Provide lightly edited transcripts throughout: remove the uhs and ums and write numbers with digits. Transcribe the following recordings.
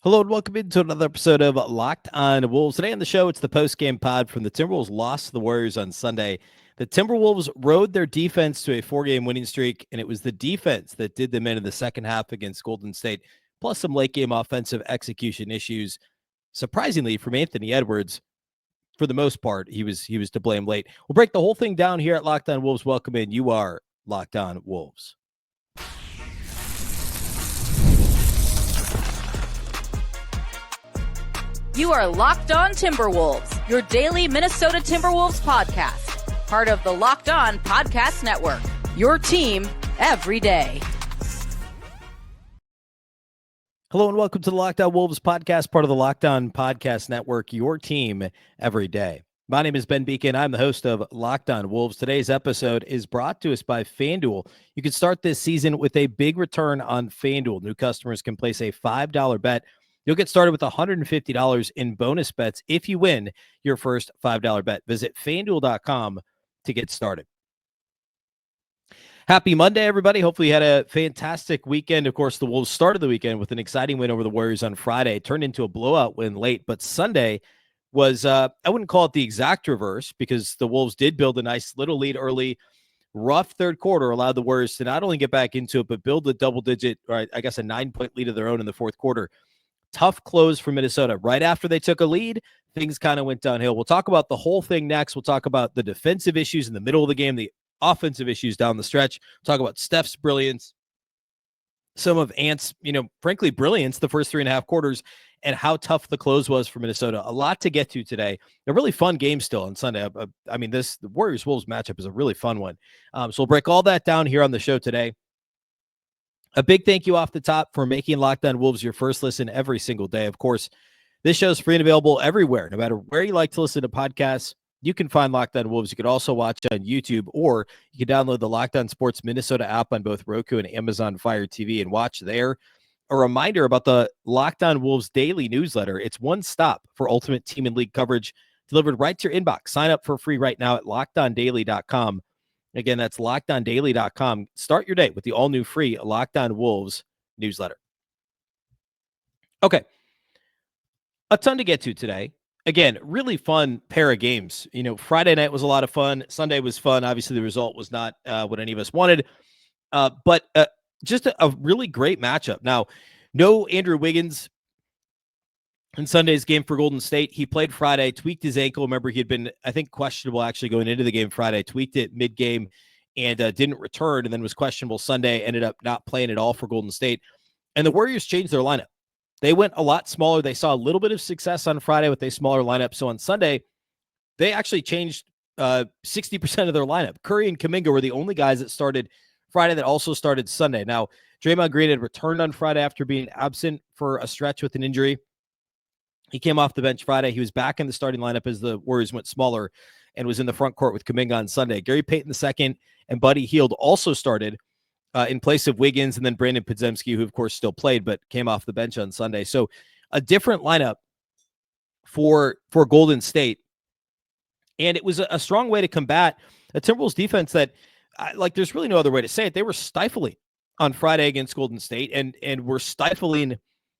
Hello and welcome into another episode of Locked on Wolves. Today on the show, it's the post-game pod from the Timberwolves lost to the Warriors on Sunday. The Timberwolves rode their defense to a 4-game winning streak, and it was the defense that did them in the second half against Golden State, plus some late-game offensive execution issues. Surprisingly, from Anthony Edwards, for the most part, he was to blame late. We'll break the whole thing down here at Locked on Wolves. Welcome in. You are Locked on Wolves. You are Locked On Timberwolves, your daily Minnesota Timberwolves podcast. Part of the Locked On Podcast Network, your team every day. Hello and welcome to the Locked On Wolves podcast, part of the Locked On Podcast Network, your team every day. My name is Beecken. I'm the host of Locked On Wolves. Today's episode is brought to us by FanDuel. You can start this season with a big return on FanDuel. New customers can place a $5 bet. You'll get started with $150 in bonus bets if you win your first $5 bet. Visit FanDuel.com to get started. Happy Monday, everybody. Hopefully you had a fantastic weekend. Of course, the Wolves started the weekend with an exciting win over the Warriors on Friday. It turned into a blowout win late, but Sunday was, I wouldn't call it the exact reverse because the Wolves did build a nice little lead early. Rough third quarter allowed the Warriors to not only get back into it, but build a double-digit, or I guess a 9-point lead of their own in the fourth quarter. Tough close for Minnesota. Right after they took a lead, things kind of went downhill. We'll talk about the whole thing next. We'll talk about the defensive issues in the middle of the game, the offensive issues down the stretch. We'll talk about Steph's brilliance, some of Ant's, frankly, brilliance the first 3.5 quarters, and how tough the close was for Minnesota. A lot to get to today. A really fun game still on Sunday. The Warriors-Wolves matchup is a really fun one. So we'll break all that down here on the show today. A big thank you off the top for making Locked On Wolves your first listen every single day. Of course, this show is free and available everywhere. No matter where you like to listen to podcasts, you can find Locked On Wolves. You can also watch on YouTube, or you can download the Locked On Sports Minnesota app on both Roku and Amazon Fire TV and watch there. A reminder about the Locked On Wolves daily newsletter. It's one stop for ultimate team and league coverage delivered right to your inbox. Sign up for free right now at lockedondaily.com. Again, that's lockedondaily.com. Start your day with the all-new free Locked On Wolves newsletter. Okay. A ton to get to today. Again, really fun pair of games. Friday night was a lot of fun. Sunday was fun. Obviously, the result was not what any of us wanted. But just a really great matchup. Now, no Andrew Wiggins in Sunday's game for Golden State. He played Friday, tweaked his ankle. Remember, he had been, I think, questionable actually going into the game Friday, tweaked it mid-game and didn't return, and then was questionable Sunday, ended up not playing at all for Golden State. And the Warriors changed their lineup. They went a lot smaller. They saw a little bit of success on Friday with a smaller lineup. So on Sunday, they actually changed 60% of their lineup. Curry and Kuminga were the only guys that started Friday that also started Sunday. Now, Draymond Green had returned on Friday after being absent for a stretch with an injury. He came off the bench Friday. He was back in the starting lineup as the Warriors went smaller and was in the front court with Kuminga on Sunday. Gary Payton II and Buddy Hield also started in place of Wiggins, and then Brandon Podziemski, who, of course, still played but came off the bench on Sunday. So a different lineup for Golden State. And it was a strong way to combat a Timberwolves defense that, there's really no other way to say it. They were stifling on Friday against Golden State and were stifling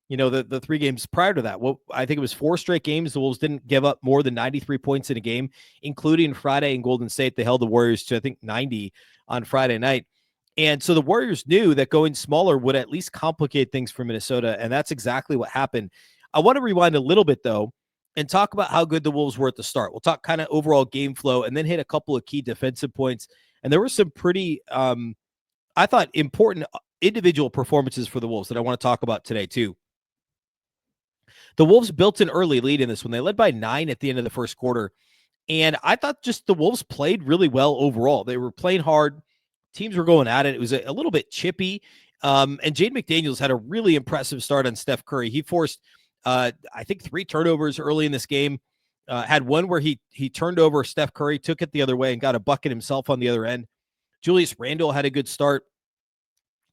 the 3 games prior to that. Well, I think it was 4 straight games. The Wolves didn't give up more than 93 points in a game, including Friday in Golden State. They held the Warriors to, I think, 90 on Friday night. And so the Warriors knew that going smaller would at least complicate things for Minnesota, and that's exactly what happened. I want to rewind a little bit, though, and talk about how good the Wolves were at the start. We'll talk kind of overall game flow and then hit a couple of key defensive points. And there were some pretty, I thought, important individual performances for the Wolves that I want to talk about today, too. The Wolves built an early lead in this one. They led by 9 at the end of the first quarter. And I thought just the Wolves played really well overall. They were playing hard. Teams were going at it. It was a little bit chippy. And Jaden McDaniels had a really impressive start on Steph Curry. He forced, I think, 3 turnovers early in this game. Had one where he turned over Steph Curry, took it the other way, and got a bucket himself on the other end. Julius Randle had a good start.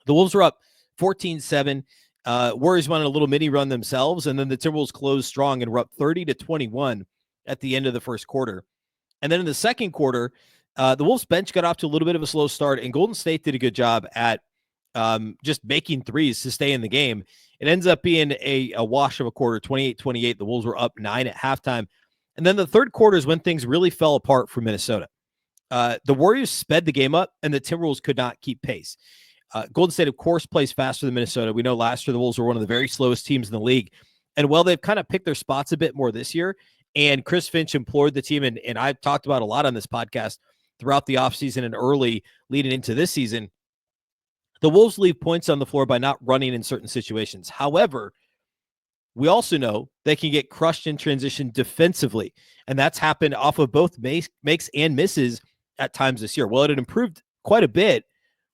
The Wolves were up 14-7. Warriors went on a little mini run themselves, and then the Timberwolves closed strong and were up 30-21 at the end of the first quarter. And then in the second quarter, the Wolves bench got off to a little bit of a slow start, and Golden State did a good job at just making threes to stay in the game. It ends up being a wash of a quarter, 28-28. The Wolves were up 9 at halftime. And then the third quarter is when things really fell apart for Minnesota. The Warriors sped the game up, and the Timberwolves could not keep pace. Golden State, of course, plays faster than Minnesota. We know last year the Wolves were one of the very slowest teams in the league. And while they've kind of picked their spots a bit more this year, and Chris Finch implored the team, and I've talked about a lot on this podcast throughout the offseason and early leading into this season, the Wolves leave points on the floor by not running in certain situations. However, we also know they can get crushed in transition defensively, and that's happened off of both makes and misses at times this year. Well, it had improved quite a bit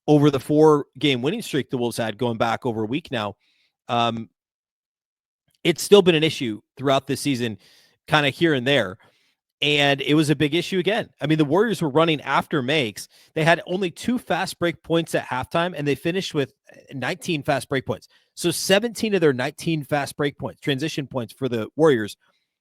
over the 4-game winning streak the Wolves had going back over a week now. It's still been an issue throughout this season, kind of here and there. And it was a big issue again. I mean, the Warriors were running after makes. They had only 2 fast break points at halftime, and they finished with 19 fast break points. So 17 of their 19 fast break points, transition points for the Warriors,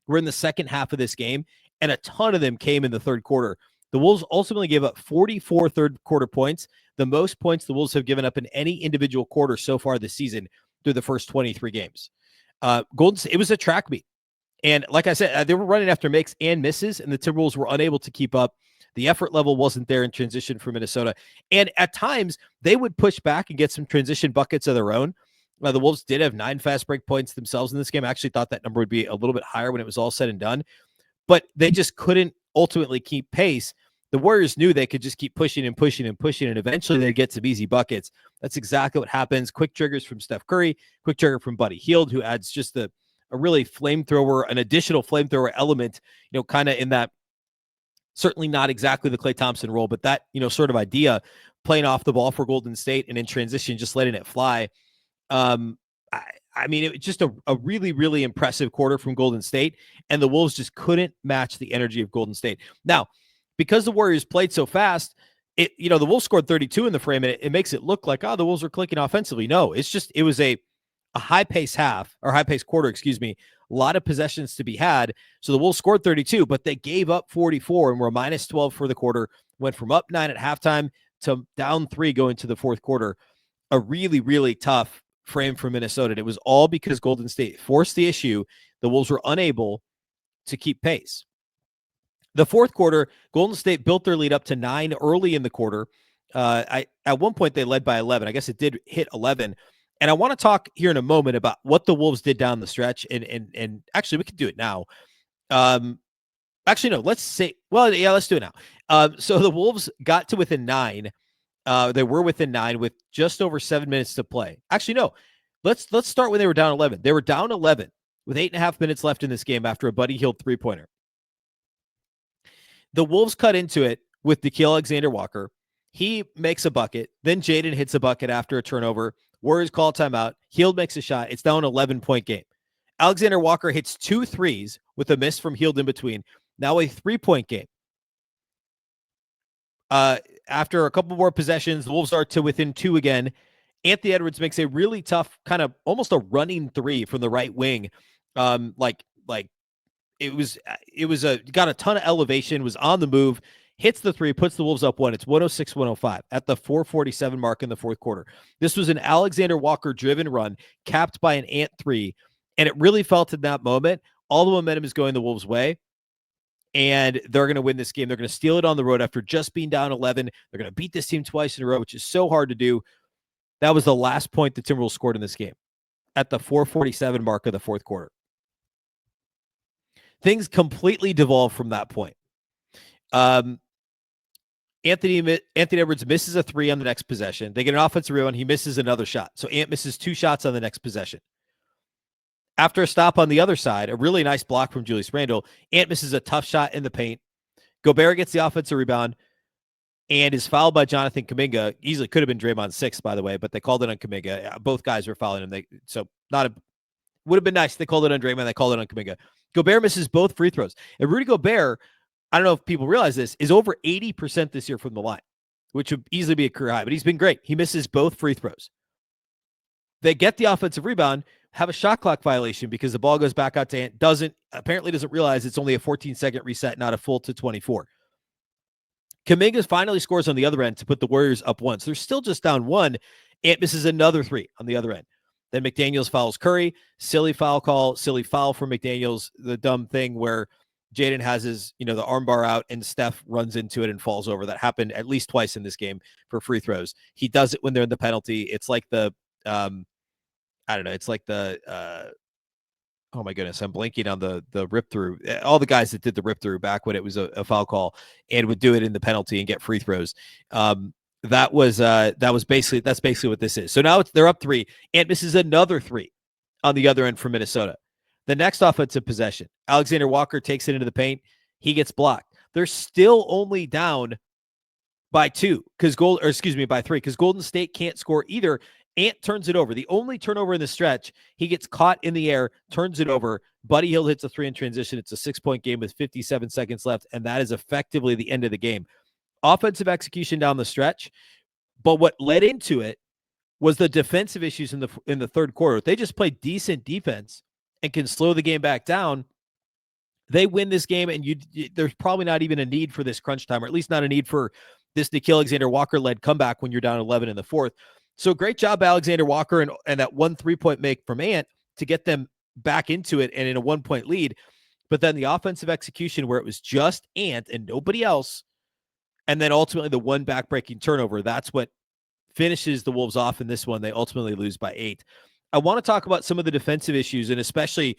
were in the second half of this game, and a ton of them came in the third quarter. The Wolves ultimately gave up 44 third quarter points, the most points the Wolves have given up in any individual quarter so far this season through the first 23 games. It was a track meet. And like I said, they were running after makes and misses, and the Timberwolves were unable to keep up. The effort level wasn't there in transition for Minnesota. And at times, they would push back and get some transition buckets of their own. The Wolves did have 9 fast break points themselves in this game. I actually thought that number would be a little bit higher when it was all said and done. But they just couldn't ultimately keep pace. The Warriors knew they could just keep pushing and pushing and pushing, and eventually they'd get some easy buckets. That's exactly what happens. Quick triggers from Steph Curry, quick trigger from Buddy Hield, who adds just a really flamethrower, an additional flamethrower element, kind of in that, certainly not exactly the Klay Thompson role, but that, sort of idea, playing off the ball for Golden State and in transition, just letting it fly. I mean, it was just a really, really impressive quarter from Golden State, and the Wolves just couldn't match the energy of Golden State. Now, because the Warriors played so fast, the Wolves scored 32 in the frame, and it makes it look like, the Wolves are clicking offensively. No, it was a high-pace high-pace quarter, a lot of possessions to be had. So the Wolves scored 32, but they gave up 44 and were minus 12 for the quarter, went from up 9 at halftime to down 3 going to the fourth quarter. A really, really tough frame for Minnesota. And it was all because Golden State forced the issue. The Wolves were unable to keep pace. The fourth quarter, Golden State built their lead up to 9 early in the quarter. At one point, they led by 11. I guess it did hit 11. And I want to talk here in a moment about what the Wolves did down the stretch. And actually, we could do it now. Actually, no, let's do it now. So the Wolves got to within 9. They were within 9 with just over 7 minutes to play. Actually, no, let's start when they were down 11. They were down 11 with 8.5 minutes left in this game after a Buddy Hield 3-pointer. The Wolves cut into it with Nickeil Alexander-Walker. He makes a bucket. Then Jaden hits a bucket after a turnover. Warriors call timeout. Hield makes a shot. It's now an 11-point game. Alexander-Walker hits 2 threes with a miss from Hield in between. Now a 3-point game. After a couple more possessions, the Wolves are to within 2 again. Anthony Edwards makes a really tough, kind of almost a running 3 from the right wing. It got a ton of elevation, was on the move, hits the 3, puts the Wolves up 1. It's 106-105 at the 4:47 mark in the fourth quarter. This was an Alexander Walker driven run capped by an Ant 3. And it really felt in that moment, all the momentum is going the Wolves' way. And they're going to win this game. They're going to steal it on the road after just being down 11. They're going to beat this team twice in a row, which is so hard to do. That was the last point the Timberwolves scored in this game at the 4:47 mark of the fourth quarter. Things completely devolved from that point. Anthony Edwards misses a 3 on the next possession. They get an offensive rebound. He misses another shot. So Ant misses 2 shots on the next possession. After a stop on the other side, a really nice block from Julius Randle, Ant misses a tough shot in the paint. Gobert gets the offensive rebound and is fouled by Jonathan Kuminga. Easily could have been Draymond 6, by the way, but they called it on Kuminga. Both guys were fouling him. Would have been nice if they called it on Draymond. They called it on Kuminga. Gobert misses both free throws. And Rudy Gobert, I don't know if people realize this, is over 80% this year from the line, which would easily be a career high, but he's been great. He misses both free throws. They get the offensive rebound, have a shot clock violation because the ball goes back out to Ant. Apparently doesn't realize it's only a 14-second reset, not a full to 24. Kuminga finally scores on the other end to put the Warriors up 1. So they're still just down 1. Ant misses another three on the other end. Then McDaniels fouls Curry. Silly foul call, silly foul for McDaniels. The dumb thing where Jaden has his, the arm bar out and Steph runs into it and falls over. That happened at least twice in this game for free throws. He does it when they're in the penalty. It's like the, I don't know. It's like the, oh my goodness, I'm blanking on the rip through. All the guys that did the rip through back when it was a foul call and would do it in the penalty and get free throws. That's basically what this is. So now they're up three. Ant misses another three on the other end for Minnesota. The next offensive possession, Alexander Walker takes it into the paint. He gets blocked. They're still only down by three, because Golden State can't score either. Ant turns it over. The only turnover in the stretch, he gets caught in the air, turns it over. Buddy Hield hits a three in transition. It's a 6-point game with 57 seconds left, and that is effectively the end of the game. Offensive execution down the stretch, but what led into it was the defensive issues in the third quarter. They just played decent defense and can slow the game back down. They win this game, and there's probably not even a need for this crunch time, or at least not a need for this Nickeil Alexander-Walker-led comeback when you're down 11 in the fourth. So great job, Alexander Walker, and that 1 3-point make from Ant to get them back into it and in a 1-point lead. But then the offensive execution where it was just Ant and nobody else, and then ultimately the one backbreaking turnover, that's what finishes the Wolves off in this one. They ultimately lose by 8. I want to talk about some of the defensive issues and especially,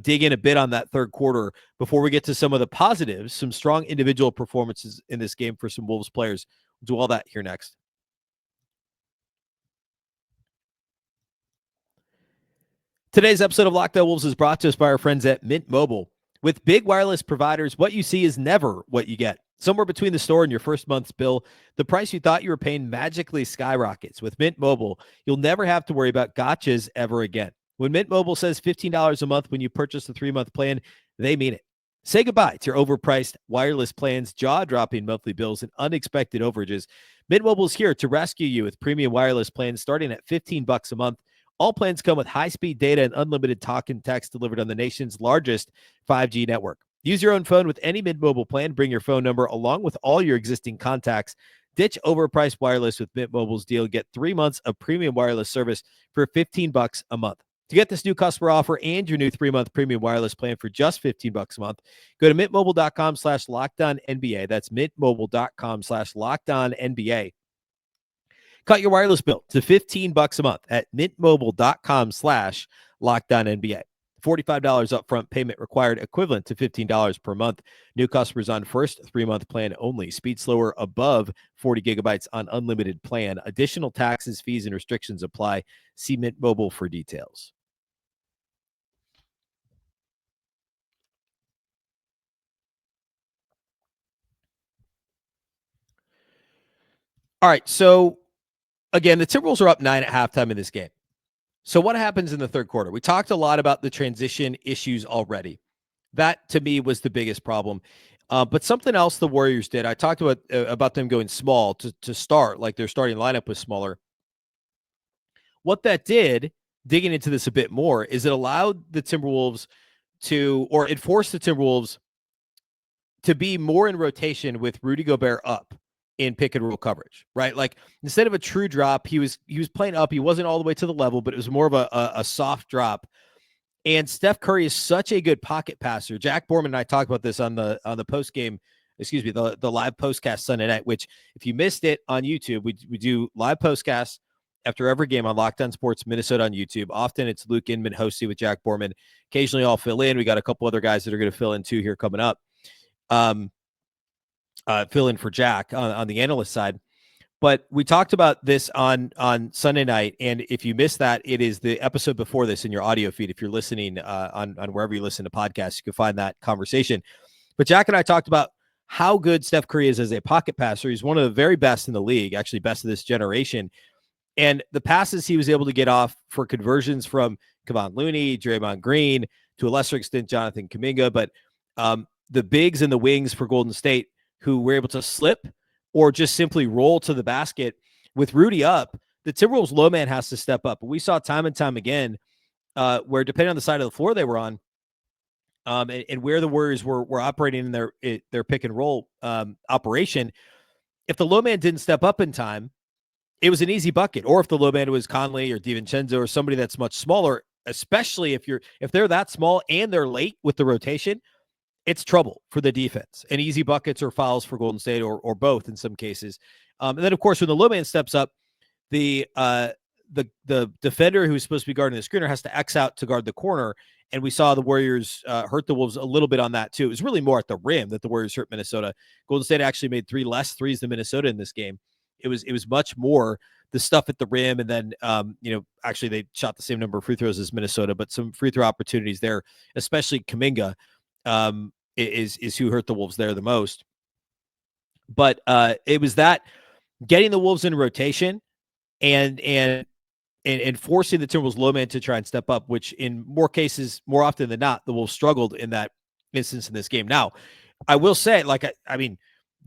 dig in a bit on that third quarter before we get to some of the positives, some strong individual performances in this game for some Wolves players. We'll do all that here next. Today's episode of Locked On Wolves is brought to us by our friends at Mint Mobile. With big wireless providers, what you see is never what you get. Somewhere between the store and your first month's bill, the price you thought you were paying magically skyrockets. With Mint Mobile, you'll never have to worry about gotchas ever again. When Mint Mobile says $15 a month when you purchase the 3-month plan, they mean it. Say goodbye to your overpriced wireless plans, jaw-dropping monthly bills, and unexpected overages. Mint Mobile is here to rescue you with premium wireless plans starting at $15 a month. All plans come with high-speed data and unlimited talk and text delivered on the nation's largest 5G network. Use your own phone with any Mint Mobile plan. Bring your phone number along with all your existing contacts. Ditch overpriced wireless with Mint Mobile's deal. Get 3 months of premium wireless service for $15 a month. To get this new customer offer and your new 3-month premium wireless plan for just $15 a month, go to mintmobile.com/LockedOnNBA. That's mintmobile.com/LockedOnNBA. Cut your wireless bill to $15 a month at mintmobile.com/LockedOnNBA. $45 upfront payment required, equivalent to $15 per month. New customers on first 3-month plan only. Speed slower above 40 gigabytes on unlimited plan. Additional taxes, fees, and restrictions apply. See Mint Mobile for details. All right, so again, the Timberwolves are up 9 at halftime in this game. So what happens in the third quarter? We talked a lot about the transition issues already. That, to me, was the biggest problem. But something else the Warriors did, I talked about them going small to start, like their starting lineup was smaller. What that did, digging into this a bit more, is it allowed the Timberwolves it forced the Timberwolves to be more in rotation with Rudy Gobert up in pick and roll coverage, right? Like instead of a true drop, he was playing up. He wasn't all the way to the level, but it was more of a soft drop. And Steph Curry is such a good pocket passer. Jack Borman and I talked about this on the post game, the live postcast Sunday night, which if you missed it on YouTube, we do live postcasts after every game on Locked On Sports Minnesota on YouTube. Often it's Luke Inman hosting with Jack Borman. Occasionally I'll fill in. We got a couple other guys that are going to fill in too here coming up. Fill in for Jack on the analyst side. But we talked about this on Sunday night, and if you missed that, it is the episode before this in your audio feed. If you're listening on wherever you listen to podcasts, you can find that conversation. But Jack and I talked about how good Steph Curry is as a pocket passer. He's one of the very best in the league, actually best of this generation. And the passes he was able to get off for conversions from Kevon Looney, Draymond Green, to a lesser extent, Jonathan Kuminga, but the bigs and the wings for Golden State who were able to slip or just simply roll to the basket with Rudy up, the Timberwolves low man has to step up. We saw time and time again where depending on the side of the floor they were on and where the Warriors were operating in their pick and roll operation, if the low man didn't step up in time, it was an easy bucket. Or if the low man was Conley or DiVincenzo or somebody that's much smaller, especially if they're that small and they're late with the rotation, it's trouble for the defense. And easy buckets or fouls for Golden State or both in some cases. And then, of course, when the low man steps up, the defender who's supposed to be guarding the screener has to X out to guard the corner. And we saw the Warriors hurt the Wolves a little bit on that, too. It was really more at the rim that the Warriors hurt Minnesota. Golden State actually made 3 less threes than Minnesota in this game. It was much more the stuff at the rim. And then, actually they shot the same number of free throws as Minnesota, but some free throw opportunities there, especially Kuminga is who hurt the Wolves there the most. But it was that getting the Wolves in rotation and forcing the Timberwolves low man to try and step up, which in more cases, more often than not, the Wolves struggled in that instance in this game. Now, I will say, I mean,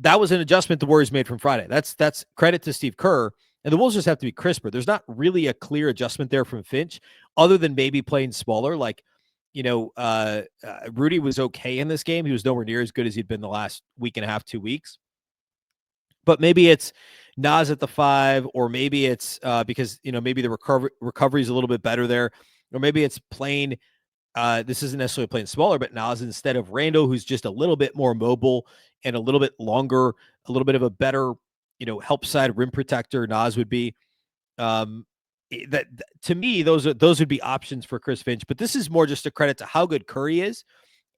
that was an adjustment the Warriors made from Friday. That's credit to Steve Kerr, and the Wolves just have to be crisper. There's not really a clear adjustment there from Finch, other than maybe playing smaller. Rudy was okay in this game. He was nowhere near as good as he'd been the last week and a half, 2 weeks. But maybe it's Nas at the 5, or maybe it's because, maybe the recovery is a little bit better there, or maybe it's playing. This isn't necessarily playing smaller, but Nas instead of Randle, who's just a little bit more mobile and a little bit longer, a little bit of a better, help side rim protector. Nas would be. That to me, those would be options for Chris Finch. But this is more just a credit to how good Curry is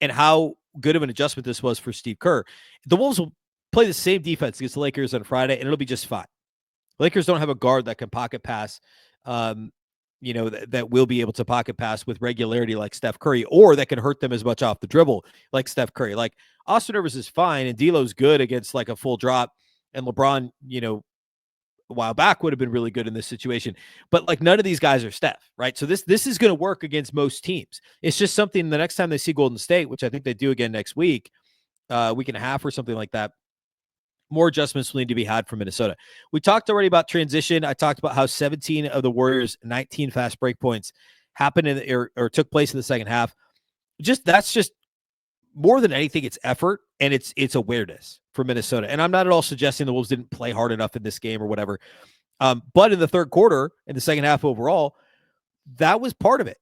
and how good of an adjustment this was for Steve Kerr. The Wolves will play the same defense against the Lakers on Friday, and it'll be just fine. Lakers don't have a guard that can pocket pass, that will be able to pocket pass with regularity like Steph Curry, or that can hurt them as much off the dribble like Steph Curry. Like Austin Rivers is fine, and D'Lo's good against like a full drop, and LeBron, a while back would have been really good in this situation. But like none of these guys are Steph, right? So this is going to work against most teams. It's just something the next time they see Golden State, which I think they do again next week, week and a half or something like that, more adjustments will need to be had for Minnesota. We talked already about transition. I talked about how 17 of the Warriors' 19 fast break points happened or took place in the second half. That's just more than anything, it's effort and it's awareness for Minnesota. And I'm not at all suggesting the Wolves didn't play hard enough in this game or whatever. But in the third quarter, in the second half overall, that was part of it.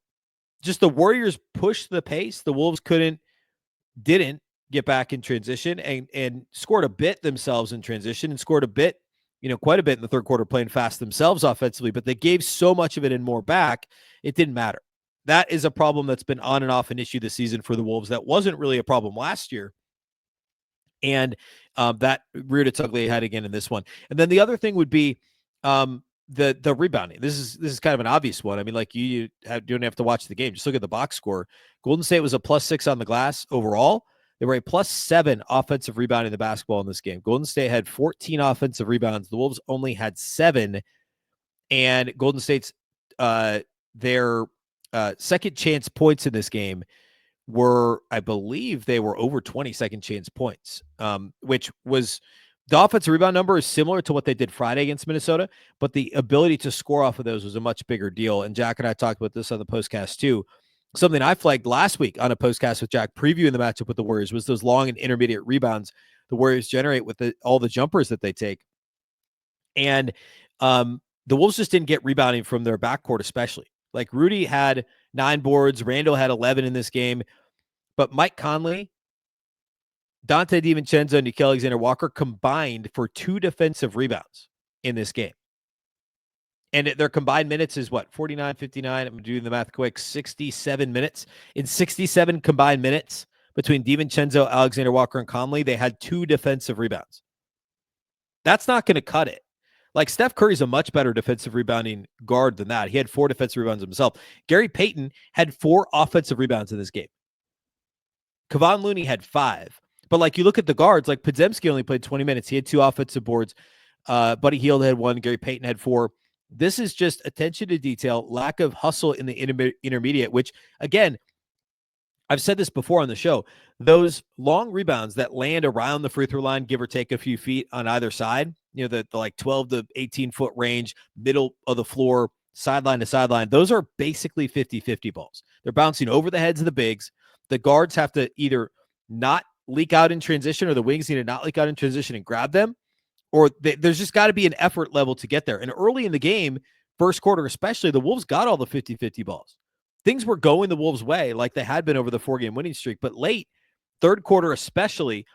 Just the Warriors pushed the pace. The Wolves didn't get back in transition and scored a bit themselves in transition and scored a bit, quite a bit in the third quarter playing fast themselves offensively, but they gave so much of it and more back, it didn't matter. That is a problem that's been on and off an issue this season for the Wolves. That wasn't really a problem last year. And that reared its ugly head again in this one. And then the other thing would be the rebounding. This is kind of an obvious one. I mean, like you don't have to watch the game. Just look at the box score. Golden State was a +6 on the glass overall. They were a +7 offensive rebounding the basketball in this game. Golden State had 14 offensive rebounds. The Wolves only had 7. And Golden State's their second chance points in this game were, I believe they were over 20 second chance points, which was the offensive rebound number is similar to what they did Friday against Minnesota, but the ability to score off of those was a much bigger deal. And Jack and I talked about this on the postcast too. Something I flagged last week on a postcast with Jack previewing the matchup with the Warriors was those long and intermediate rebounds the Warriors generate with all the jumpers that they take. And the Wolves just didn't get rebounding from their backcourt, especially. Like Rudy had 9 boards, Randle had 11 in this game, but Mike Conley, Dante DiVincenzo, and Nickeil Alexander-Walker combined for 2 defensive rebounds in this game. And their combined minutes is what? 49, 59. I'm doing the math quick. 67 minutes. In 67 combined minutes between DiVincenzo, Alexander-Walker, and Conley, they had 2 defensive rebounds. That's not going to cut it. Like Steph Curry's a much better defensive rebounding guard than that. He had 4 defensive rebounds himself. Gary Payton had 4 offensive rebounds in this game. Kevon Looney had 5. But like you look at the guards, like Podziemski only played 20 minutes. He had 2 offensive boards. Buddy Hield had 1. Gary Payton had 4. This is just attention to detail, lack of hustle in the intermediate, which, again, I've said this before on the show. Those long rebounds that land around the free throw line, give or take a few feet on either side, the like 12 to 18-foot range, middle of the floor, sideline to sideline, those are basically 50-50 balls. They're bouncing over the heads of the bigs. The guards have to either not leak out in transition, or the wings need to not leak out in transition and grab them, there's just got to be an effort level to get there. And early in the game, first quarter especially, the Wolves got all the 50-50 balls. Things were going the Wolves' way like they had been over the 4-game winning streak. But late, third quarter especially,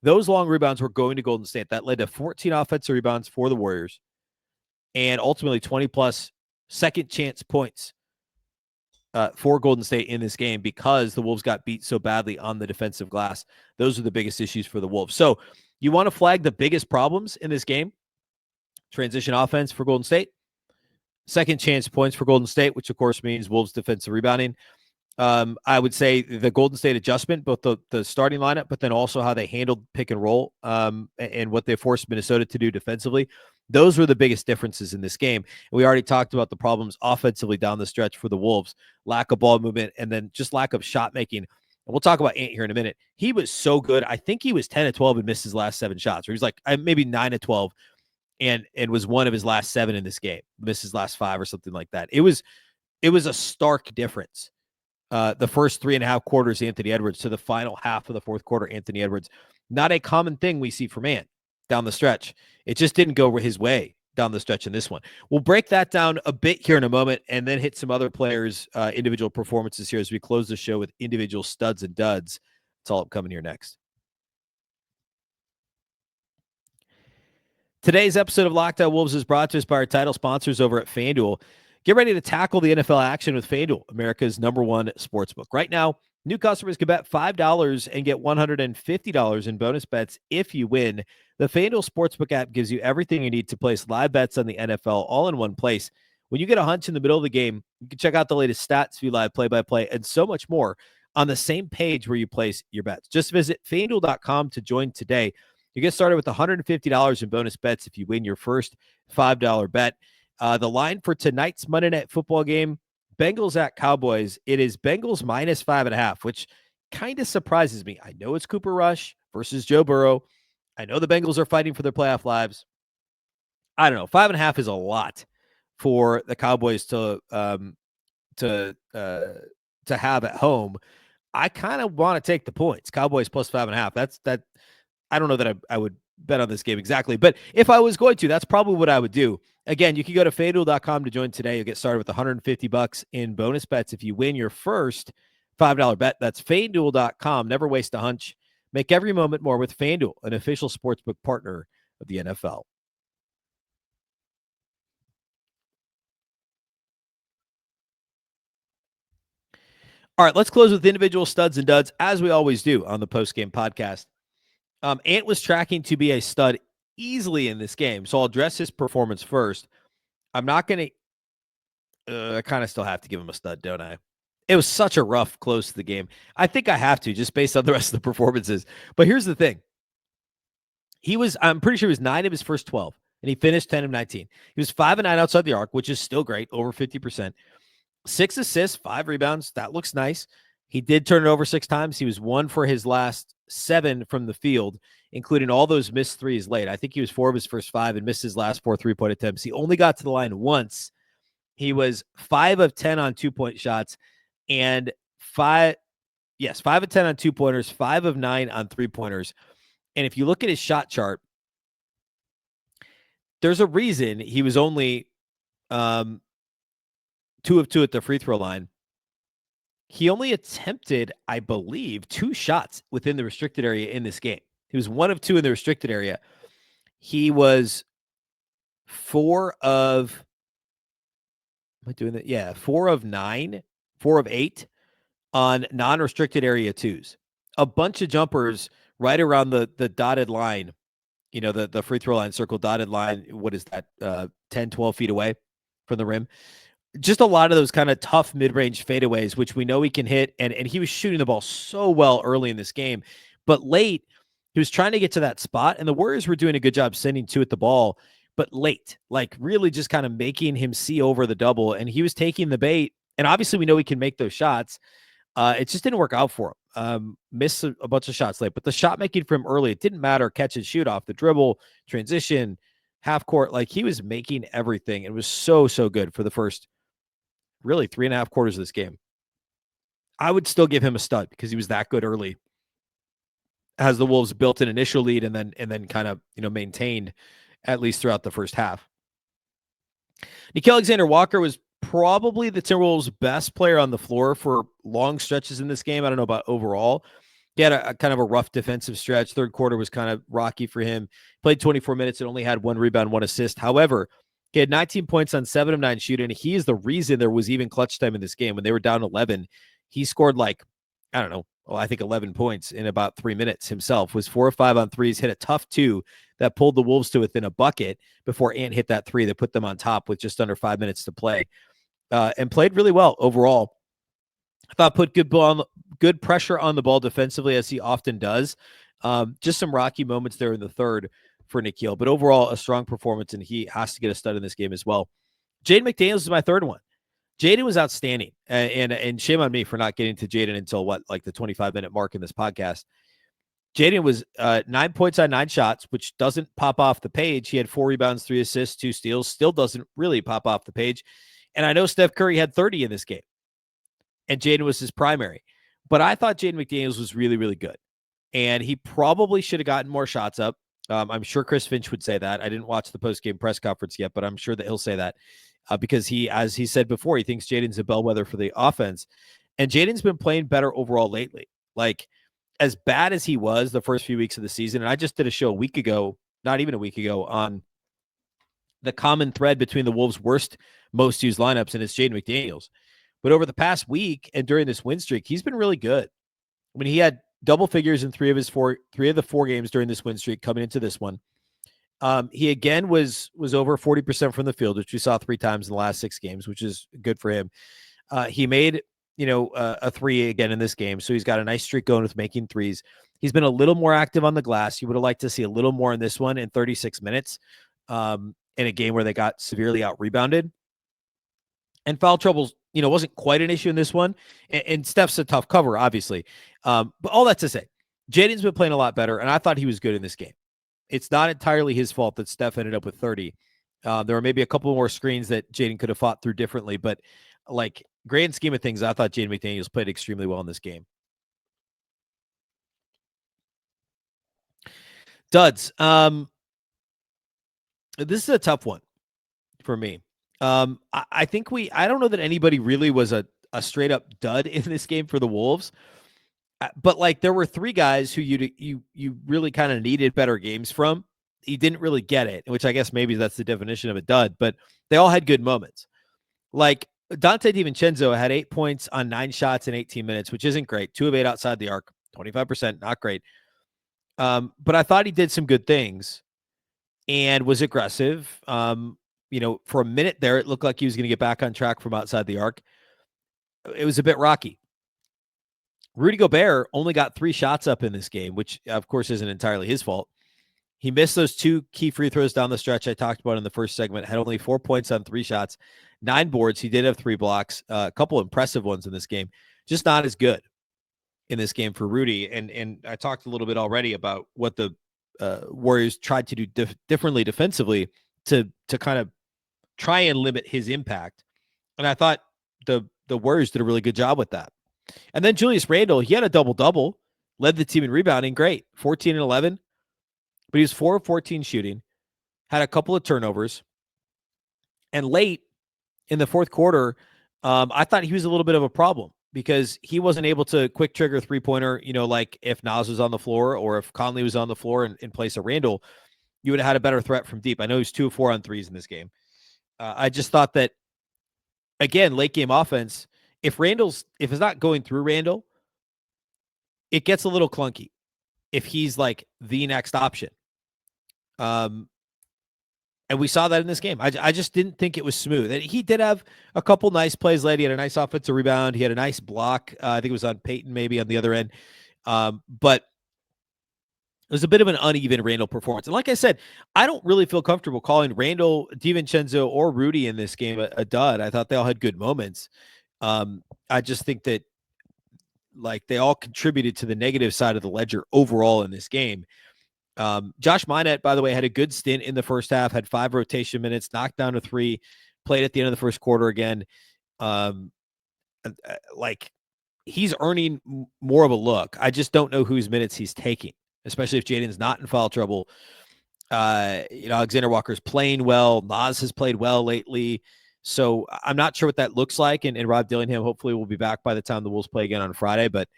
those long rebounds were going to Golden State. That led to 14 offensive rebounds for the Warriors and ultimately 20-plus second chance points for Golden State in this game because the Wolves got beat so badly on the defensive glass. Those are the biggest issues for the Wolves. So you want to flag the biggest problems in this game. Transition offense for Golden State. Second chance points for Golden State, which of course means Wolves defensive rebounding. I would say the Golden State adjustment, both the starting lineup, but then also how they handled pick and roll and what they forced Minnesota to do defensively. Those were the biggest differences in this game. And we already talked about the problems offensively down the stretch for the Wolves, lack of ball movement, and then just lack of shot making. And we'll talk about Ant here in a minute. He was so good. I think he was 10-12 and missed his last 7 shots. Or he was like maybe 9-12 and was one of his last 7 in this game, missed his last 5 or something like that. It was a stark difference. The first 3.5 quarters, Anthony Edwards, to the final half of the fourth quarter, Anthony Edwards. Not a common thing we see from Ant down the stretch. It just didn't go his way down the stretch in this one. We'll break that down a bit here in a moment and then hit some other players' individual performances here as we close the show with individual studs and duds. It's all upcoming here next. Today's episode of Locked On Wolves is brought to us by our title sponsors over at FanDuel. Get ready to tackle the NFL action with FanDuel, America's #1 sportsbook. Right now, new customers can bet $5 and get $150 in bonus bets if you win. The FanDuel Sportsbook app gives you everything you need to place live bets on the NFL all in one place. When you get a hunch in the middle of the game, you can check out the latest stats, view live play-by-play, and so much more on the same page where you place your bets. Just visit FanDuel.com to join today. You get started with $150 in bonus bets if you win your first $5 bet. The line for tonight's Monday Night Football game, Bengals at Cowboys, it is Bengals minus 5.5, which kind of surprises me. I know it's Cooper Rush versus Joe Burrow. I know the Bengals are fighting for their playoff lives. I don't know. 5.5 is a lot for the Cowboys to have at home. I kind of want to take the points. Cowboys plus 5.5. That. I don't know that I would bet on this game exactly, but if I was going to, that's probably what I would do. Again, you can go to FanDuel.com to join today. You'll get started with $150 in bonus bets if you win your first $5 bet. That's FanDuel.com. Never waste a hunch. Make every moment more with FanDuel, an official sportsbook partner of the NFL. All right, let's close with individual studs and duds, as we always do on the postgame podcast. Ant was tracking to be a stud easily in this game, so I'll address his performance first. I'm not going to I kind of still have to give him a stud, don't I? It was such a rough close to the game. I think I have to, just based on the rest of the performances. But here's the thing. I'm pretty sure he was 9 of his first 12, and he finished 10 of 19. He was 5 of 9 outside the arc, which is still great, over 50%. 6 assists, 5 rebounds. That looks nice. He did turn it over 6 times. He was 1 for his last 7 from the field, including all those missed threes late. I think he was 4 of his first 5 and missed his last 4 3-point attempts. He only got to the line once. He was 5 of 10 on 2-point shots and 5 of 10 on 2-pointers, 5 of 9 on 3-pointers. And if you look at his shot chart, there's a reason he was only 2 of 2 at the free throw line. He only attempted, I believe, 2 shots within the restricted area in this game. He was 1 of 2 in the restricted area. He was 4 of 9, 4 of 8 on non-restricted area twos. A bunch of jumpers right around the dotted line, the free throw line, circle dotted line. What is that? 10, 12 feet away from the rim. Just a lot of those kind of tough mid-range fadeaways, which we know he can hit. And he was shooting the ball so well early in this game. But late, he was trying to get to that spot, and the Warriors were doing a good job sending 2 at the ball. But late, like really just kind of making him see over the double. And he was taking the bait. And obviously we know he can make those shots. It just didn't work out for him. Missed a bunch of shots late. But the shot making for him early, it didn't matter. Catch and shoot off the dribble, transition, half court. Like he was making everything. It was so good for the first really 3.5 quarters of this game. I would still give him a stud because he was that good early. As the Wolves built an initial lead and then kind of maintained at least throughout the first half. Nickeil Alexander-Walker was probably the Timberwolves' best player on the floor for long stretches in this game. I don't know about overall. He had a kind of a rough defensive stretch. Third quarter was kind of rocky for him. Played 24 minutes and only had 1 rebound, 1 assist. However, he had 19 points on 7 of 9 shooting. He is the reason there was even clutch time in this game. When they were down 11, he scored like, I don't know, I think 11 points in about 3 minutes himself. Was 4 of 5 on threes, hit a tough 2 that pulled the Wolves to within a bucket before Ant hit that 3 that put them on top with just under 5 minutes to play. And played really well overall. I thought put good pressure on the ball defensively, as he often does. Just some rocky moments there in the third for Nickeil, but overall a strong performance, and he has to get a stud in this game as well. Jaden McDaniels is my third one. Jaden was outstanding, and shame on me for not getting to Jaden until like the 25-minute mark in this podcast. Jaden was 9 points on 9 shots, which doesn't pop off the page. He had 4 rebounds, 3 assists, 2 steals. Still doesn't really pop off the page. And I know Steph Curry had 30 in this game, and Jaden was his primary. But I thought Jaden McDaniels was really, really good. And he probably should have gotten more shots up. I'm sure Chris Finch would say that. I didn't watch the post-game press conference yet, but I'm sure that he'll say that because he, as he said before, he thinks Jaden's a bellwether for the offense. And Jaden's been playing better overall lately. Like, as bad as he was the first few weeks of the season, and I just did a show a week ago, not even a week ago, on the common thread between the Wolves' worst, most used lineups, and it's Jaden McDaniels. But over the past week and during this win streak, he's been really good. I mean, he had double figures in three of the 4 games during this win streak coming into this one. He again was over 40% from the field, which we saw 3 times in the last 6 games, which is good for him. He made, a 3 again in this game. So he's got a nice streak going with making threes. He's been a little more active on the glass. You would have liked to see a little more in this one in 36 minutes in a game where they got severely out rebounded. And foul troubles, wasn't quite an issue in this one. And Steph's a tough cover, obviously. But all that to say, Jaden's been playing a lot better, and I thought he was good in this game. It's not entirely his fault that Steph ended up with 30. There were maybe a couple more screens that Jaden could have fought through differently, but like grand scheme of things, I thought Jaden McDaniels played extremely well in this game. Duds. This is a tough one for me. I think I don't know that anybody really was a straight up dud in this game for the Wolves. But like there were 3 guys who you really kind of needed better games from. You didn't really get it, which I guess maybe that's the definition of a dud, but they all had good moments. Like Dante DiVincenzo had 8 points on 9 shots in 18 minutes, which isn't great. 2 of 8 outside the arc, 25%, not great. But I thought he did some good things and was aggressive. For a minute there, it looked like he was going to get back on track from outside the arc. It was a bit rocky. Rudy Gobert only got 3 shots up in this game, which of course isn't entirely his fault. He missed those 2 key free throws down the stretch I talked about in the first segment, had only 4 points on 3 shots, 9 boards. He did have 3 blocks, a couple impressive ones in this game, just not as good in this game for Rudy. And I talked a little bit already about what the Warriors tried to do differently defensively to kind of try and limit his impact. And I thought the Warriors did a really good job with that. And then Julius Randle, he had a double-double, led the team in rebounding. Great. 14 and 11. But he was 4 of 14 shooting, had a couple of turnovers. And late in the fourth quarter, I thought he was a little bit of a problem because he wasn't able to quick trigger 3-pointer, like if Nas was on the floor or if Conley was on the floor in place of Randle, you would have had a better threat from deep. I know he's 2 of 4 on threes in this game. I just thought that, again, late game offense, if it's not going through Randle, it gets a little clunky if he's like the next option. And we saw that in this game. I just didn't think it was smooth. And he did have a couple nice plays late. He had a nice offensive rebound. He had a nice block. I think it was on Peyton, maybe on the other end. But it was a bit of an uneven Randle performance. And like I said, I don't really feel comfortable calling Randle, DiVincenzo, or Rudy in this game a dud. I thought they all had good moments. I just think that like they all contributed to the negative side of the ledger overall in this game. Josh Minette, by the way, had a good stint in the first half, had 5 rotation minutes, knocked down a 3, played at the end of the first quarter again. Like he's earning more of a look. I just don't know whose minutes he's taking, especially if Jaden's not in foul trouble. Alexander Walker's playing well. Nas has played well lately. So I'm not sure what that looks like. And Rob Dillingham hopefully will be back by the time the Wolves play again on Friday. But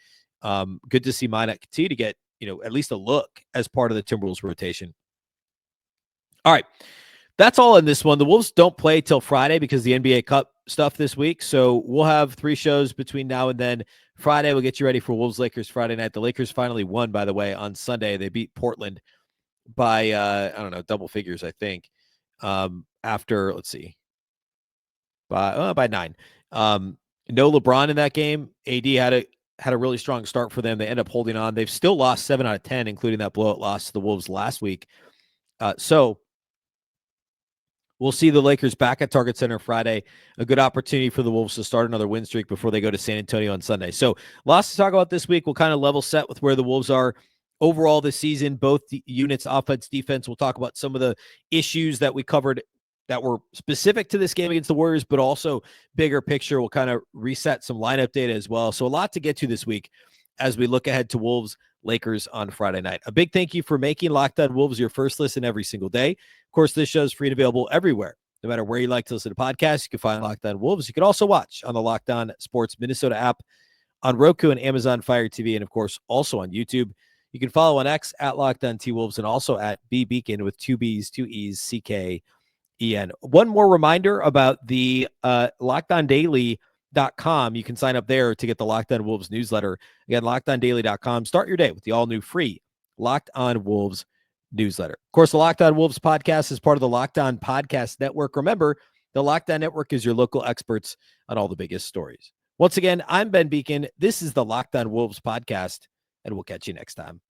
good to see Minot continue to get, at least a look as part of the Timberwolves rotation. All right. That's all in this one. The Wolves don't play till Friday because the NBA Cup stuff this week. So we'll have 3 shows between now and then. Friday, we'll get you ready for Wolves-Lakers Friday night. The Lakers finally won, by the way, on Sunday. They beat Portland by, double figures, I think. After, let's see, by 9. No LeBron in that game. AD had a really strong start for them. They end up holding on. They've still lost 7 out of 10, including that blowout loss to the Wolves last week. So we'll see the Lakers back at Target Center Friday. A good opportunity for the Wolves to start another win streak before they go to San Antonio on Sunday. So lots to talk about this week. We'll kind of level set with where the Wolves are overall this season, both the units, offense, defense. We'll talk about some of the issues that we covered that were specific to this game against the Warriors, but also bigger picture. We'll kind of reset some lineup data as well. So a lot to get to this week as we look ahead to Wolves Lakers on Friday night. A big thank you for making Locked On Wolves your first listen every single day. Of course, this show is free and available everywhere. No matter where you like to listen to podcasts, you can find Locked On Wolves. You can also watch on the Locked On Sports Minnesota app, on Roku and Amazon Fire TV, and of course, also on YouTube. You can follow on X at Locked On T-Wolves and also at Beecken with 2 B's, 2 E's, C-K-E-N. One more reminder about the LockedOnDaily.com. You can sign up there to get the Locked On Wolves newsletter. Again, LockedOnDaily.com. Start your day with the all-new free Locked On Wolves newsletter. Of course, the Locked On Wolves podcast is part of the Locked On Podcast Network. Remember, the Locked On Network is your local experts on all the biggest stories. Once again, I'm Ben Beecken. This is the Locked On Wolves podcast, and we'll catch you next time.